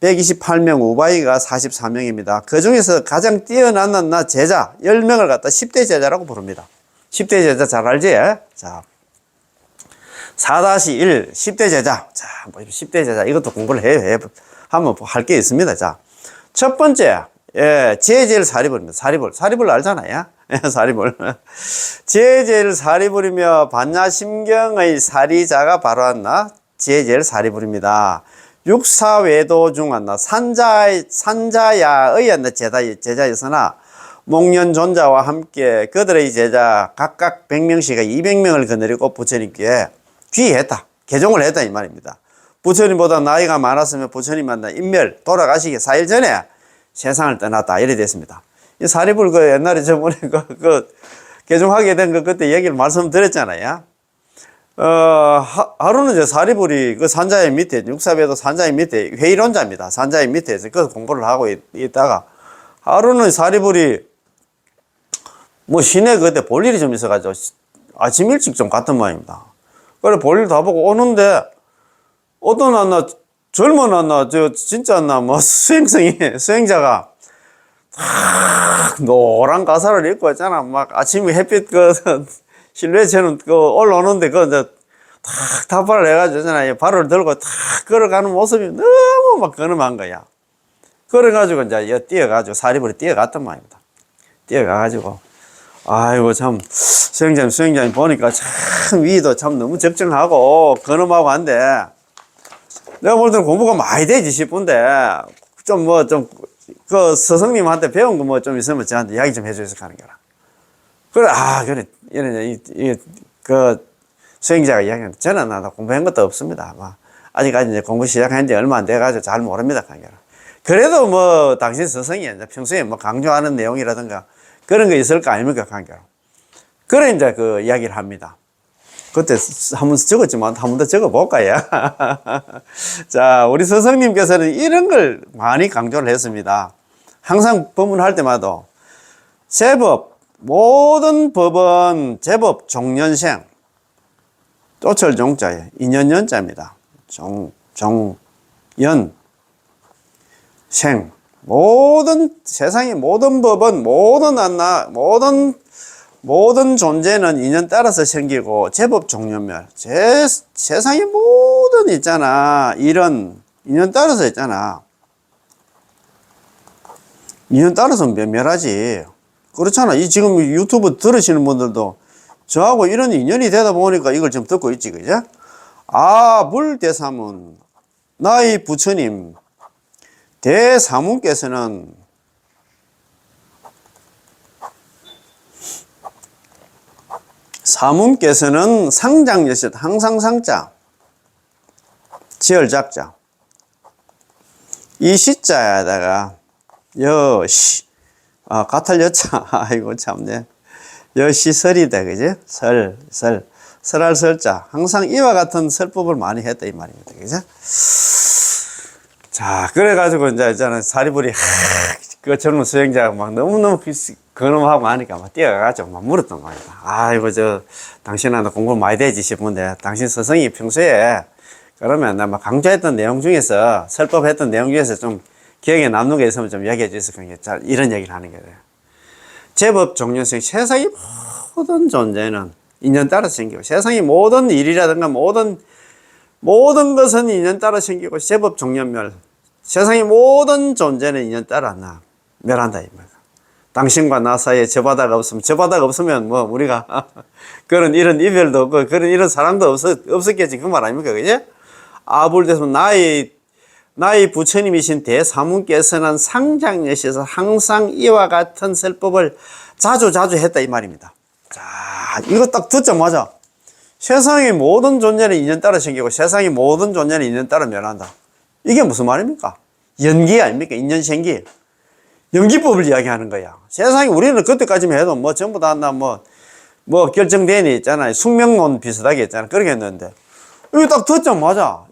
128명, 우바이가 44명입니다. 그 중에서 가장 뛰어난 제자 10명을 갖다 10대 제자라고 부릅니다. 10대 제자 잘 알지? 자. 4-1 10대 제자. 자, 10대 제자 이것도 공부를 한번 할 게 있습니다. 자, 첫 번째, 제제일 사리불입니다. 사리불 알잖아요. 사리불. 제제일 사리불이며 반야심경의 사리자가 바로 제제일 사리불입니다. 육사외도 중 산자야의 제자였으나 목련존자와 함께 그들의 제자 각각 100명씩가 200명을 거느리고 부처님께 귀했다. 개종을 했다 이 말입니다. 부처님보다 나이가 많았으면 부처님 만나 돌아가시기 4일 전에 세상을 떠났다. 이래 됐습니다. 이 사리불 옛날에 저번에 개종하게 된 그때 얘기를 말씀드렸잖아요. 하루는 사리불이 산자의 밑에, 육사배도 산자의 밑에 회의론자입니다. 산자의 밑에서 그 공부를 하고 있다가 하루는 사리불이 시내 그때 볼 일이 좀 있어가지고 아침 일찍 좀 갔던 모양입니다. 그래, 볼일 다 보고 오는데, 어떤 젊은 진짜 수행자가, 노란 가사를 입고 있잖아. 아침에 햇빛 실내에 저는 올라오는데, 타발을 해가지고 발을 들고 걸어가는 모습이 너무 근엄한 거야. 그래가지고 뛰어가지고, 사리불이 뛰어갔단 말입니다. 뛰어가가지고, 아이고, 참, 수행자님 보니까 참 위도 참 너무 적정하고, 근엄하고 한데, 내가 볼 때는 공부가 많이 되지 싶은데, 스승님한테 배운 거 좀 있으면 저한테 이야기 좀 해줘서 가는 거라. 그래, 수행자가 이야기하는데, 저는 공부한 것도 없습니다. 아직까지 공부 시작한 지 얼마 안 돼가지고 잘 모릅니다. 그래도 당신 스승이 평소에 강조하는 내용이라든가, 그런 거 있을 거 아닙니까, 관계로. 그래, 이제 그 이야기를 합니다. 그때 한번 적었지만 한 번 더 적어볼까요? 자, 우리 스승님께서는 이런 걸 많이 강조를 했습니다. 항상 법문할 때마다 제법, 모든 법은 제법 종년생, 쪼철 종자에 인연연자입니다. 종연, 생. 모든, 세상의 모든 법은, 모든 존재는 인연 따라서 생기고, 제법 종년멸. 세상의 모든 있잖아. 일은 인연 따라서 있잖아. 인연 따라서 멸하지. 그렇잖아. 이 지금 유튜브 들으시는 분들도 저하고 이런 인연이 되다 보니까 이걸 좀 듣고 있지, 그죠? 아, 물대사문. 나의 부처님, 대사문께서는 상장여시, 항상 상자, 지열작자. 이 시자에다가 여시, 가탈 여자, 아이고 참네. 여시설이다, 그지? 설할 설자. 항상 이와 같은 설법을 많이 했다, 이 말입니다, 그죠? 자, 그래가지고 이제 있잖아, 사리불이, 그 젊은 수행자가 막 너무너무 근엄하고 하니까 막 뛰어가가지고 막 물었단 말이다. 아이고, 당신한테 공부 많이 되지 싶은데, 당신 스승이 평소에 그러면 나 막 강조했던 내용 중에서, 설법했던 내용 중에서 좀 기억에 남는 게 있으면 좀 얘기해 주실 거니까, 자, 이런 얘기를 하는 거예요. 제법 종년생, 세상의 모든 존재는 인연 따라 생기고, 세상의 모든 일이라든가 모든 것은 인연 따라 생기고, 제법 종년멸. 세상의 모든 존재는 인연 따라 멸한다, 이 말이야. 당신과 나 사이에 저 바다가 없으면 뭐, 우리가, 그런 이런 이별도 없고, 그런 이런 사람도 없었겠지. 그 말 아닙니까? 그지? 아불대서 나의 부처님이신 대사문께서는 상장여시에서 항상 이와 같은 설법을 자주 했다, 이 말입니다. 자, 이거 딱 듣자마자 세상의 모든 존재는 인연 따라 생기고 세상의 모든 존재는 인연 따라 멸한다. 이게 무슨 말입니까? 연기 아닙니까? 인연생기. 연기법을 이야기하는 거야. 세상에 우리는 그때까지만 해도 뭐 전부 다 결정된 애 있잖아요. 숙명론 비슷하게 있잖아. 그렇게 했는데 이거 딱 듣자마자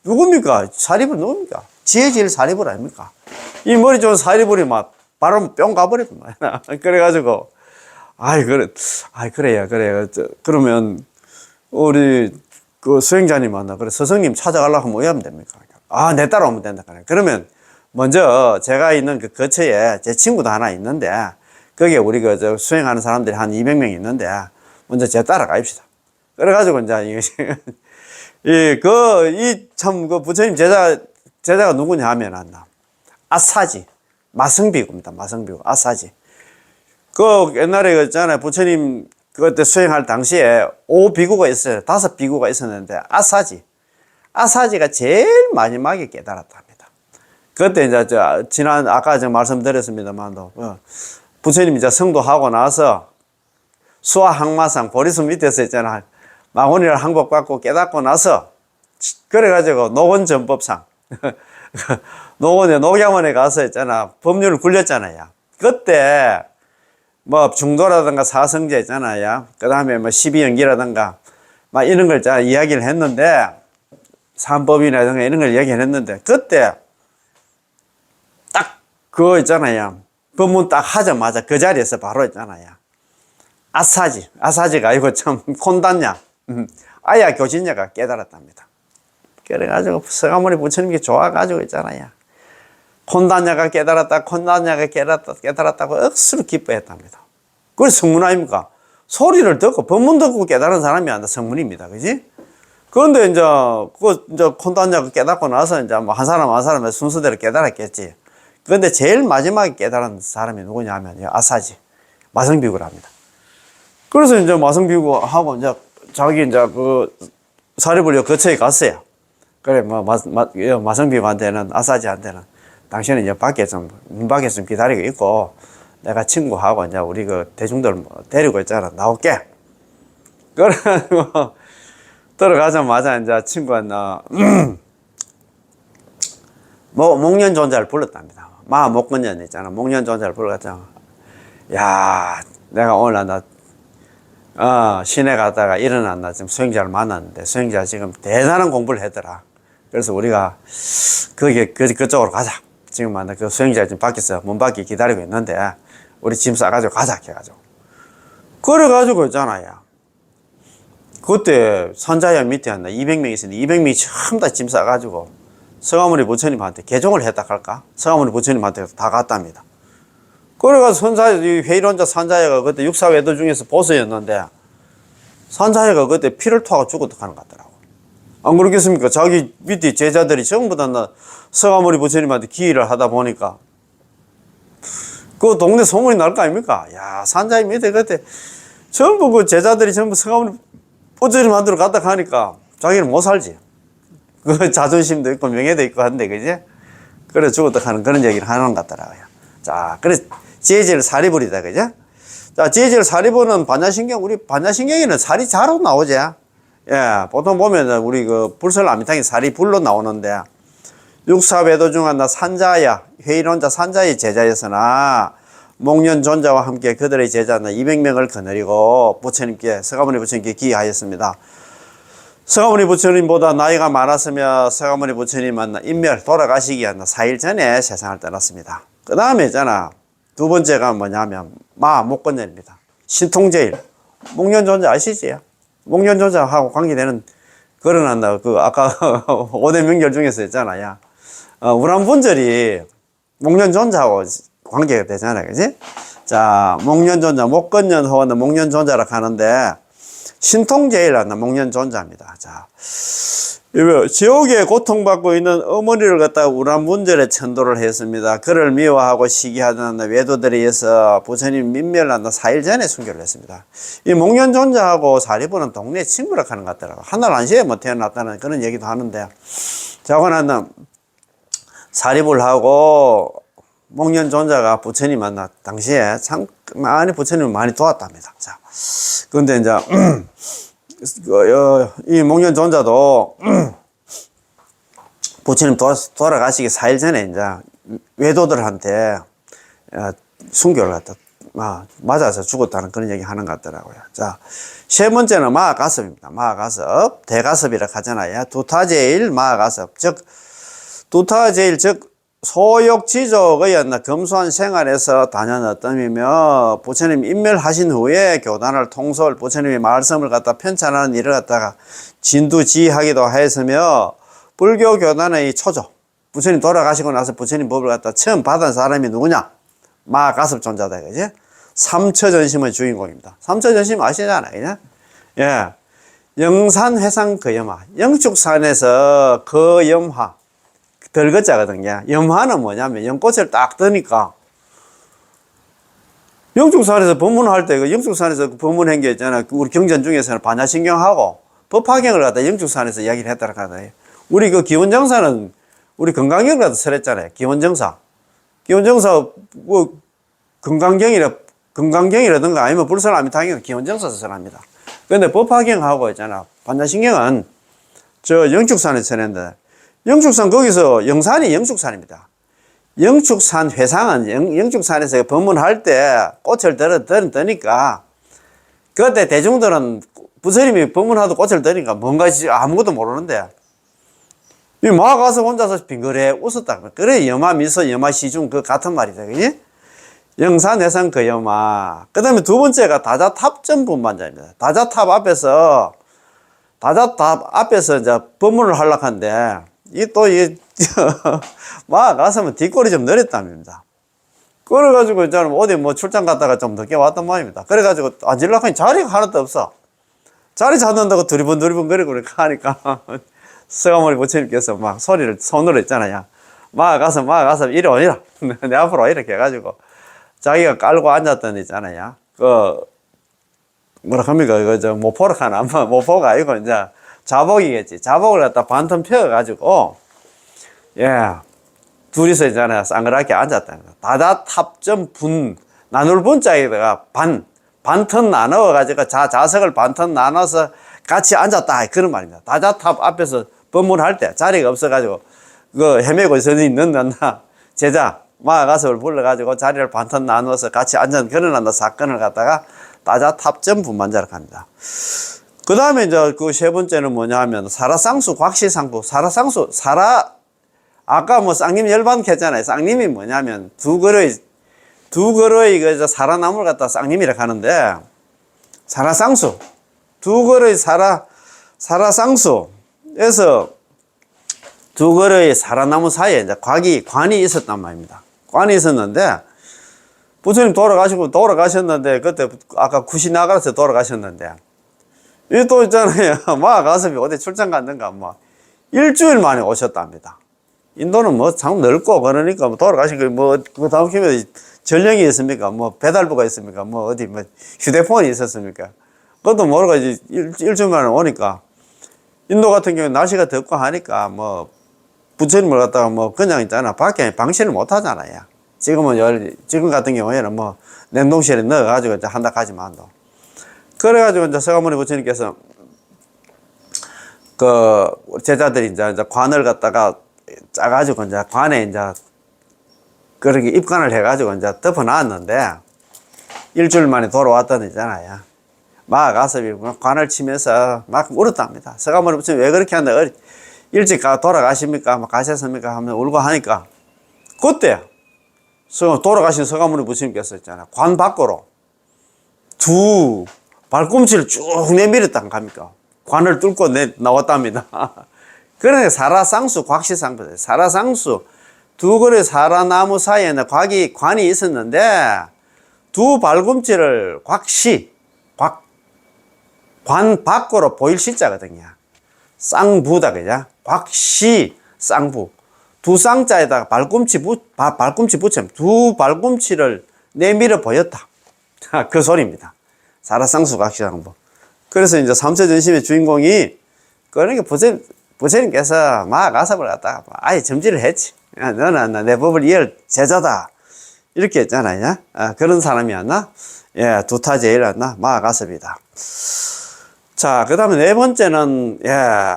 누굽니까? 사리불 누굽니까? 지혜질 사리불 아닙니까? 이 머리 좋은 사리불이 막 바로 뿅 가버렸단 말이야. 그래가지고 그래요. 그러면 우리 그 수행자님한테 그래 스승님 찾아가려고 하면 뭐 하면 됩니까? 내 따라오면 된다. 그러면 먼저 제가 있는 그 거처에 제 친구도 하나 있는데 거기에 우리 수행하는 사람들이 한 200명 있는데 먼저 제 따라가입시다. 그래가지고 이제 그 부처님 제자가 누구냐 하면 아사지 마성비구입니다. 마성비구 아사지. 그 옛날에 있잖아요. 부처님 그때 수행할 당시에 5비구가 있어요. 5비구가 있었는데 아사지가 제일 마지막에 깨달았다 합니다. 그때 이제 아까 제가 말씀드렸습니다만 부처님 이제 성도하고 나서 수화 항마상 보리수 밑에서 있잖아. 마곤이를 항복받고 깨닫고 나서 그래가지고 노원전법상 녹양원에 가서 있잖아. 법률을 굴렸잖아요. 그때 뭐 중도라든가 사성제 있잖아요. 그 다음에 뭐 12연기라든가 막 이런 걸 이야기를 했는데 삼법이라든가 이런 걸 이야기를 했는데 그때 딱 그거 있잖아요. 법문 딱 하자마자 그 자리에서 바로 있잖아요. 아사지가 아니고 참 콘단냐 아야 교진녀가 깨달았답니다. 그래가지고 서가모니 부처님께 좋아가지고 있잖아요. 콘단냐가 깨달았다고 억수로 기뻐했답니다. 그게 성문 아닙니까? 소리를 듣고 법문 듣고 깨달은 사람이 아니라 성문입니다. 그지? 그런데 이제 콘단냐가 깨닫고 나서 이제 뭐 한 사람의 순서대로 깨달았겠지. 그런데 제일 마지막에 깨달은 사람이 누구냐 하면 아사지 마성비구랍니다. 그래서 이제 마성비구하고 이제 자기 이제 그 사리불교 거처에 갔어요. 그래 마성비구한테는 아사지한테는 당신은 이제 문 밖에 좀 기다리고 있고 내가 친구하고 이제 우리 그 대중들 데리고 있잖아. 나올게. 그래가지고 들어가자마자 이제 친구가 목련존자를 불렀답니다. 목련존자 있잖아. 목련존자를 불렀잖아. 야, 내가 오늘 시내 가다가 일어났나 지금 수행자를 만났는데 수행자 지금 대단한 공부를 했더라. 그래서 우리가 그쪽으로 가자. 지금 그 수행자 지금 밖에서 문 밖에 기다리고 있는데 우리 짐 싸가지고 가자 해가지고. 그래가지고 있잖아요. 그때 산자야 밑에 200명 있었는데 200명이 전부 다 짐 싸가지고 서가모니 부처님한테 개종을 했다 할까? 서가모니 부처님한테 다 갔답니다. 그래가지고 회의론자 산자야가 그때 육사외도 중에서 보스였는데 산자야가 그때 피를 토하고 죽었다 하는 것 같더라고. 안 그렇겠습니까? 자기 밑에 제자들이 전부 다 서가모니 부처님한테 기의를 하다 보니까 그 동네 소문이 날 거 아닙니까? 야, 산자야 밑에 그때 전부 그 제자들이 전부 서가모니 부처님한테로 갔다 가니까 자기는 못 살지. 그 자존심도 있고 명예도 있고 한데, 그지? 그래 죽었다 하는 그런 얘기를 하는 것 같더라고요. 자, 그래 지혜질 사리불이다, 그죠? 자, 지혜질 사리불은 우리 반야신경에는 살이 자로 나오지. 예, 보통 보면 우리 그 불설아미탕이 살이 불로 나오는데, 육사배도 중 하나 산자야, 회의론자 산자의 제자였으나, 목련존자와 함께 그들의 제자 200명을 거느리고 서가모니 부처님께 기하였습니다. 서가모니 부처님보다 나이가 많았으며 서가모니 부처님은 돌아가시기 한 4일 전에 세상을 떠났습니다. 그 다음에 있잖아, 두 번째가 뭐냐면 목건년입니다. 신통제일 목련존자 아시지? 목련존자하고 관계되는 거론한다. 아까 5대 명절 중에서 있잖아요. 우람분절이 목련존자하고 관계가 되잖아요, 그지? 자, 목련존자, 목건년 호원은 목련존자라 하는데, 신통제일은 목련존자입니다. 자, 지옥에 고통받고 있는 어머니를 갖다가 우람분절에 천도를 했습니다. 그를 미워하고 시기하던 외도들에 의해서 부처님 민멸한 4일 전에 순교를 했습니다. 이 목련존자하고 사리불은 동네 친구라 하는 것 같더라고요. 하늘 안시에 태어났다는 그런 얘기도 하는데, 자고는 사리불하고 목련존자가 부처님 만나 당시에 참 부처님을 많이 도왔답니다. 자, 그런데 이제 이 목련존자도 부처님 돌아가시기 4일 전에 이제 외도들한테 순교를 갖다 맞아서 죽었다는 그런 얘기 하는 것 같더라고요. 자, 세 번째는 마하가섭입니다. 마하가섭, 대가섭이라 하잖아요. 두타제일 마하가섭, 두타제일 소욕지족의 검소한 생활에서 다녀왔더며 부처님 인멸하신 후에 교단을 통솔 부처님의 말씀을 갖다 편찬하는 일을 갖다가 진두지휘하기도 하였으며 불교 교단의 초조, 부처님 돌아가시고 나서 부처님 법을 갖다 처음 받은 사람이 누구냐? 마하가섭 존자다, 그지? 삼처전심의 주인공입니다. 삼처전심 아시잖아요, 그죠? 예. 영산회상 거염화, 영축산에서 거염화, 덜거자거든요. 염화는 뭐냐면 연꽃을 딱 뜨니까 영축산에서 법문할 때 영축산에서 법문한 게 있잖아요. 우리 경전 중에서는 반야신경하고 법화경을 갖다 영축산에서 이야기를 했다고 하잖아요. 우리 기원정사는 우리 건강경을 갖다 설했잖아요. 기원정사 뭐 건강경이라든가 아니면 불설아미탕경은 기원정사에서 설합니다. 그런데 법화경하고 있잖아. 반야신경은 영축산에서 설했는데 영축산 거기서 영산이 영축산입니다. 영축산 회상은 영축산에서 법문할 때 꽃을 뜨니까 그때 대중들은 부처님이 법문하도 꽃을 뜨니까 뭔가 아무것도 모르는데 이 마가서 혼자서 빙그레 웃었다. 그래 염화 미소 염화 시중 그 같은 말이다, 그지? 영산 회상 그 염화. 그 다음에 두 번째가 다자탑전 분반자입니다. 다자탑 앞에서 이제 법문을 하려고 하는데 가서면 뒷골이 좀 느렸답니다. 그래가지고, 저는 어디 출장 갔다가 좀 늦게 왔단 말입니다. 그래가지고, 앉으려고 하니 자리가 하나도 없어. 자리 잡는다고 두리번 거리고 하니까, 서가모니 부처님께서 손으로 했잖아요. 가서, 이리 오니라. 내 앞으로 이렇게 해가지고, 자기가 깔고 앉았던 데 있잖아요. 뭐라 합니까? 모포를 하나, 모포가 아니고, 이제, 자복이겠지. 자복을 갖다 반틈 펴가지고, 둘이서 있잖아요. 쌍그랗게 앉았다. 다자탑점 나눌 분자에다가 반틈 나눠가지고 자석을 반틈 나눠서 같이 앉았다. 그런 말입니다. 다자탑 앞에서 법문할 때 자리가 없어가지고, 헤매고 있는 제자, 마가섭을 불러가지고 자리를 반턴 나누어서 같이 앉아 그러는 사건을 갖다가 따자 탑전 분만자로 갑니다. 그 다음에 이제 그 세 번째는 뭐냐 하면 사라쌍수 곽시상부. 사라쌍수, 아까 뭐 쌍님 열반케 했잖아요. 쌍님이 뭐냐면 두 그릇 그 사라나무를 갖다 쌍님이라 하는데, 사라쌍수. 두 그릇 사라쌍수에서 두 그릇의 사라나무 사이에 이제 관이 있었단 말입니다. 관이 있었는데, 부처님 돌아가셨는데, 그때 아까 구시나가라서 돌아가셨는데, 이 또 있잖아요. 마가섭이 어디 출장 갔는가, 뭐, 일주일 만에 오셨답니다. 인도는 뭐 참 넓고, 그러니까 뭐 돌아가신 거, 뭐, 그 다음 기회에 전령이 있습니까? 뭐, 배달부가 있습니까? 뭐, 어디, 뭐, 휴대폰이 있었습니까? 그것도 모르고 이제 일주일 만에 오니까, 인도 같은 경우는 날씨가 덥고 하니까, 뭐, 부처님을 갖다가 뭐, 그냥 있잖아. 밖에 방치를 못 하잖아요. 지금 같은 경우에는 뭐, 냉동실에 넣어가지고 이제 한다 하지만도. 그래가지고 이제 서가모니 부처님께서 그 제자들이 이제 관을 갖다가 짜가지고 이제 관에 이제 그렇게 입관을 해가지고 이제 덮어놨는데, 일주일 만에 돌아왔다는 있잖아요. 마가섭이 관을 치면서 막 울었답니다. 서가모니 부처님 왜 그렇게 하는데 일찍 돌아가십니까? 막 가셨습니까? 하면 울고 하니까, 그때 돌아가신 서가모니 부처님께서 있잖아요. 관 밖으로 두 발꿈치를 쭉 내밀었다 갑니까? 관을 뚫고 나왔답니다. 그러니까 사라쌍수, 곽시상부. 사라쌍수, 두 그릇 사라나무 사이에는 관이 있었는데, 두 발꿈치를 관 밖으로 보일 시자거든요. 쌍부다, 그죠? 곽시, 쌍부. 두 쌍자에다가 발꿈치 붙이면 두 발꿈치를 내밀어 보였다. 그 소리입니다. 사라쌍수 곽시상부. 그래서 이제 삼세전심의 주인공이, 그러니까 부처님께서 마가섭을 갖다가 아예 점지를 했지. 야, 너는 내 법을 이을 제자다. 이렇게 했잖아요. 그런 사람이었나? 예, 두타제일이었나? 마가섭이다. 자, 그 다음에 네 번째는, 예,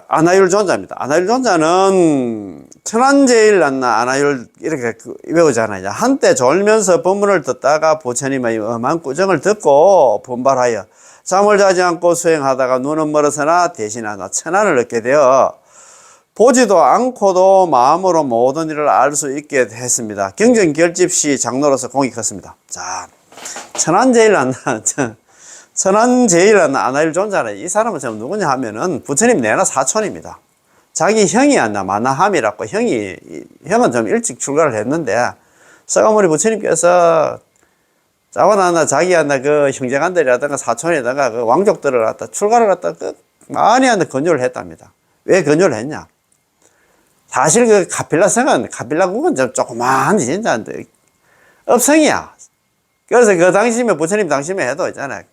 아나율존자입니다. 아나율존자는 천안제일났나 아나율 이렇게 외우잖아요. 한때 졸면서 법문을 듣다가 부처님의 엄한 꾸정을 듣고 분발하여 잠을 자지 않고 수행하다가 눈은 멀어서나 대신하나 천안을 얻게 되어 보지도 않고도 마음으로 모든 일을 알 수 있게 했습니다. 경전결집시 장로로서 공이 컸습니다. 자, 천안제일났나 아나율존자는 이 사람은 좀 누구냐 하면은 부처님 내나 사촌입니다. 자기 형이 안나 마나함이라고, 형은 좀 일찍 출가를 했는데, 서가모니 부처님께서 자고나나 자기한테 그 형제간들이라든가 사촌이라든가 그 왕족들을 갖다 출가를 갖다 많이 한테 권유를 했답니다. 왜 권유를 했냐? 사실 그 카필라국은 좀 조그마한 진짜 업성이야. 그래서 그 당시에 부처님 당시에 해도 있잖아요.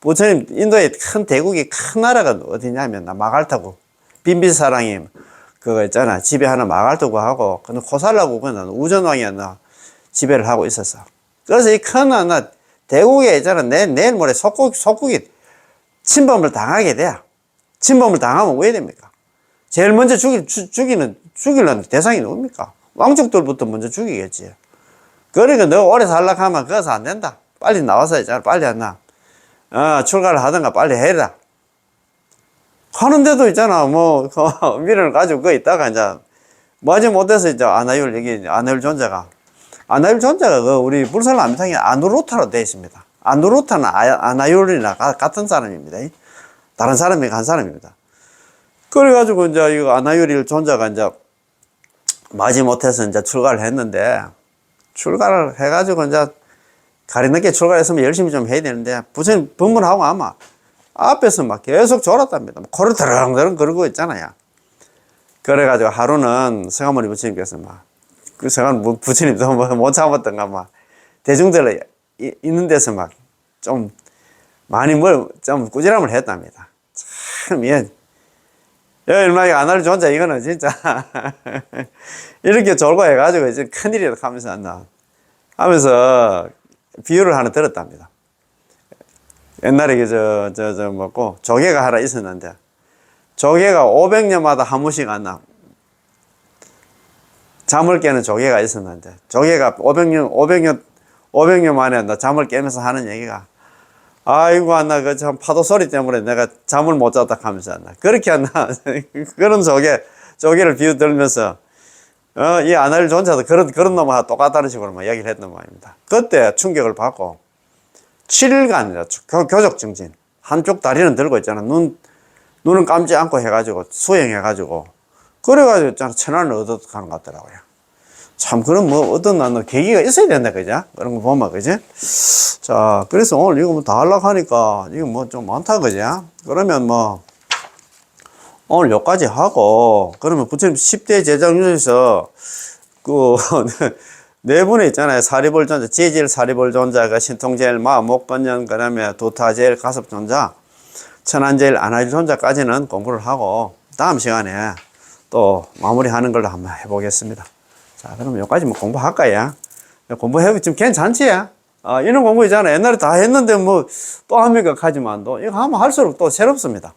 부처님 인도의 큰 대국이 큰 나라가 어디냐면 마갈타국, 빈비사랑이 그거 있잖아. 지배하는 마갈타국하고 그는 코살라국은 우전왕이었나 지배를 하고 있었어. 그래서 이 큰 대국에 있잖아. 내일 모레 속국이 침범을 당하게 돼. 침범을 당하면 왜 됩니까? 제일 먼저 죽이려는 대상이 누굽니까? 왕족들부터 먼저 죽이겠지. 그러니까 너 오래 살려고 하면 그것은 안 된다. 빨리 나와서 있잖아. 빨리 안 나. 출가를 하든가 빨리 해라. 하는데도 있잖아. 뭐, 미련을 가지고 그 있다가 이제, 뭐하지 못해서 이제 아나율존자가 그 우리 불설 암탕에 아누루타로 되어 있습니다. 아누루타는 아나율이나 같은 사람입니다. 다른 사람이 한 사람입니다. 그래가지고 이제 이거 아나율 존자가 이제 마지 못해서 이제 출가를 했는데, 출가를 해가지고 이제 가리늦게 출가했으면 열심히 좀 해야 되는데, 부처님 법문하고 아마 앞에서 막 계속 졸았답니다. 코를 드렁드렁 그러고 있잖아요. 그래가지고 하루는 서가모니 부처님께서 부처님도 못 참았던가 대중들 있는 데서 좀 많이 좀 꾸지람을 했답니다. 참, 얼마나 아나를 존자 이거는 진짜 이렇게 졸고 해가지고 이제 큰일이다 하면서 비유를 하나 들었답니다. 옛날에 조개가 하나 있었는데, 조개가 500년마다 한 번씩 잠을 깨는 조개가 있었는데, 조개가 500년 만에 나 잠을 깨면서 하는 얘기가, 아이고, 나 그 참 파도 소리 때문에 내가 잠을 못 잤다 하면서, 나 그렇게 나 그런 조개를 비유들면서, 이 아날존자도 그런 놈하고 똑같다는 식으로 막 이야기를 했던 모양입니다. 그때 충격을 받고, 7일간 교적 정진. 한쪽 다리는 들고 있잖아. 눈은 감지 않고 해가지고, 수행해가지고, 그래가지고 천안을 얻어가는 것 같더라고요. 참, 그런 뭐 어떤 계기가 있어야 된다, 그죠? 그런 거 보면, 그지? 자, 그래서 오늘 이거 뭐 다 하려고 하니까, 이거 뭐 좀 많다, 그죠? 그러면 뭐, 오늘 여기까지 하고, 그러면 부처님 10대 제자중에서, 그, 네 분에 있잖아요. 사리볼존자, 지질 사리볼존자가 신통제일 마, 목건년, 그 다음에 도타제일 가섭존자, 천안제일 아나일존자까지는 공부를 하고, 다음 시간에 또 마무리하는 걸로 한번 해보겠습니다. 자, 그럼 여기까지 뭐 공부할까요? 공부해도 지금 괜찮지? 이런 공부 있잖아. 옛날에 다 했는데 뭐 또 합니까? 하지만 또 이거 하면 할수록 또 새롭습니다.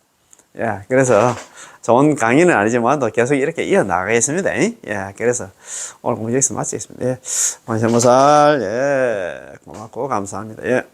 예, 그래서 좋은 강의는 아니지만 또 계속 이렇게 이어나가겠습니다. 예, 그래서 오늘 공부 여기서 마치겠습니다. 예, 만세무살, 예, 고맙고 감사합니다. 예.